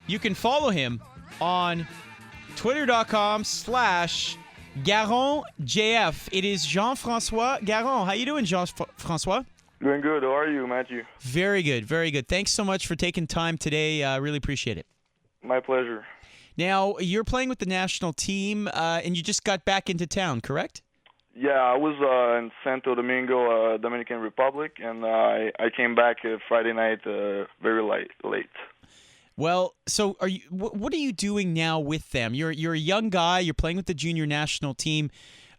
You can follow him on twitter.com/GaronJF. It is Jean-Francois Garon. How you doing, Jean-Francois? Doing good. How are you, Matthew? Very good, very good. Thanks so much for taking time today. I really appreciate it. My pleasure. Now, you're playing with the national team, and you just got back into town, correct? Yeah, I was in Santo Domingo, Dominican Republic, and I came back Friday night very late. Well, so are you? What are you doing now with them? You're a young guy. You're playing with the junior national team.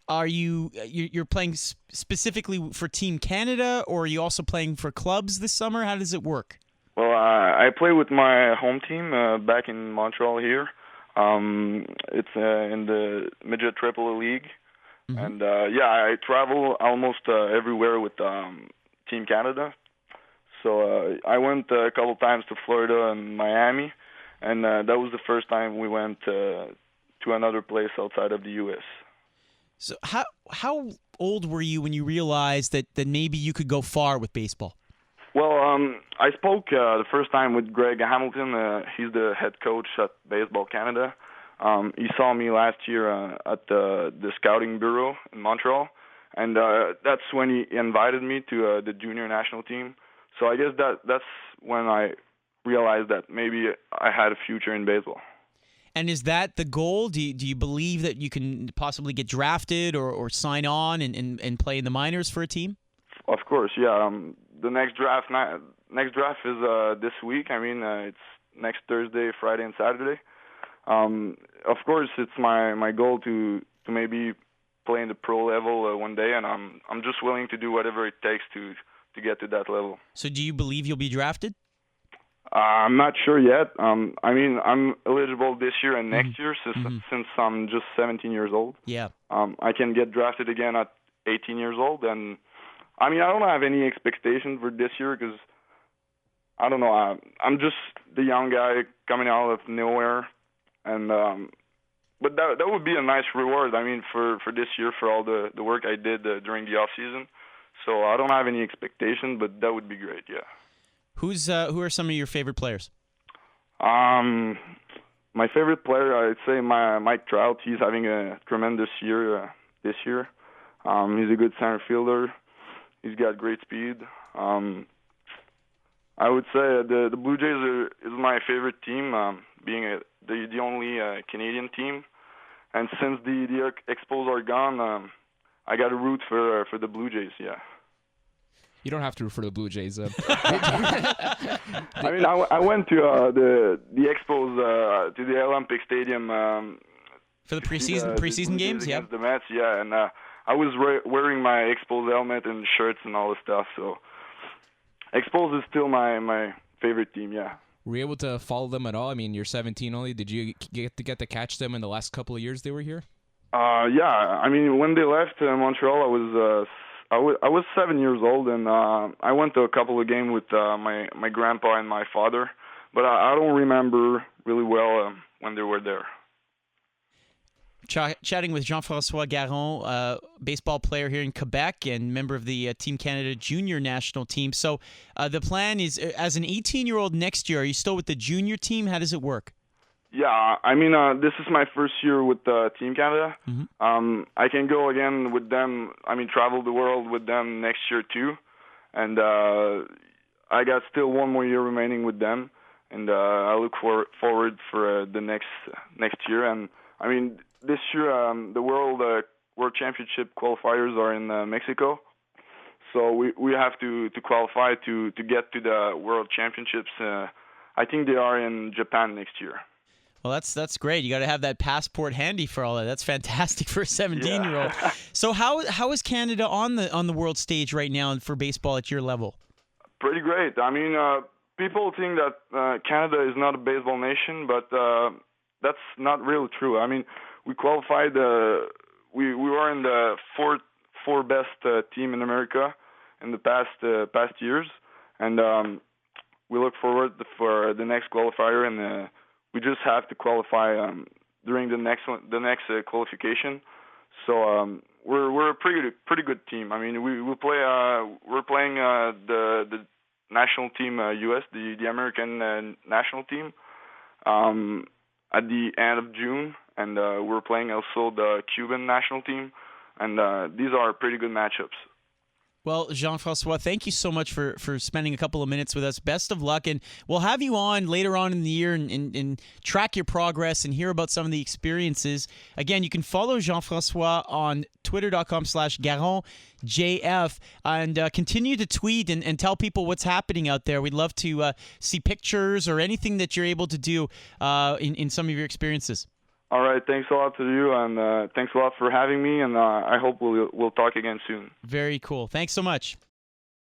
Are you're playing specifically for Team Canada, or are you also playing for clubs this summer? How does it work? Well, I play with my home team back in Montreal here. It's in the midget Triple League, and I travel almost everywhere with Team Canada. So I went a couple times to Florida and Miami, and that was the first time we went to another place outside of the U.S. So how old were you when you realized that maybe you could go far with baseball? Well, I spoke the first time with Greg Hamilton. He's the head coach at Baseball Canada. He saw me last year at the scouting bureau in Montreal, and that's when he invited me to the junior national team. So I guess that's when I realized that maybe I had a future in baseball. And is that the goal? Do you believe that you can possibly get drafted or sign on and play in the minors for a team? Of course, yeah. The next draft is this week. I mean, it's next Thursday, Friday, and Saturday. Of course, it's my goal to maybe play in the pro level one day, and I'm just willing to do whatever it takes to get to that level. So do you believe you'll be drafted? I'm not sure yet. I mean, I'm eligible this year and next year since I'm just 17 years old. Yeah. I can get drafted again at 18 years old, and I mean, I don't have any expectation for this year because I don't know. I'm just the young guy coming out of nowhere, and but that would be a nice reward. I mean, for this year for all the work I did during the off season. So I don't have any expectation, but that would be great. Yeah. Who are some of your favorite players? My favorite player, I'd say Mike Trout. He's having a tremendous year this year. He's a good center fielder. He's got great speed. I would say the Blue Jays is my favorite team, being the only Canadian team. And since the Expos are gone, I got to root for the Blue Jays. Yeah. You don't have to root for the Blue Jays. I mean, I went to the Expos to the Olympic Stadium for the preseason games. Yeah. The Mets. Yeah, and I was wearing my Expos helmet and shirts and all this stuff. So Expos is still my favorite team. Yeah. Were you able to follow them at all? I mean, you're 17 only. Did you get to catch them in the last couple of years they were here? Yeah. I mean, when they left Montreal, I was 7 years old, and I went to a couple of games with my grandpa and my father, but I don't remember really well when they were there. Chatting with Jean-Francois Garon, baseball player here in Quebec and member of the Team Canada junior national team. So the plan is, as an 18-year-old next year, are you still with the junior team? How does it work? Yeah, I mean, this is my first year with Team Canada. Mm-hmm. I can go again with them. I mean, travel the world with them next year too, and I got still one more year remaining with them, and I look forward for the next year. And I mean, this year the World Championship qualifiers are in Mexico, so we have to qualify to get to the World Championships. I think they are in Japan next year. Well, that's great. You got to have that passport handy for all that. That's fantastic for a 17-year-old. Yeah. So how is Canada on the world stage right now for baseball at your level? Pretty great. I mean, people think that Canada is not a baseball nation, but that's not really true. I mean, we qualified. We were in the four best team in America in the past years, and we look forward for the next qualifier and. We just have to qualify during the next qualification. So we're a pretty good team. I mean, we're playing the national team U.S. the American national team. at the end of June, and we're playing also the Cuban national team, and these are pretty good matchups. Well, Jean-Francois, thank you so much for spending a couple of minutes with us. Best of luck, and we'll have you on later on in the year and track your progress and hear about some of the experiences. Again, you can follow Jean-Francois on twitter.com/GaronJF and continue to tweet and tell people what's happening out there. We'd love to see pictures or anything that you're able to do in some of your experiences. All right, thanks a lot to you, and thanks a lot for having me, and I hope we'll talk again soon. Very cool. Thanks so much.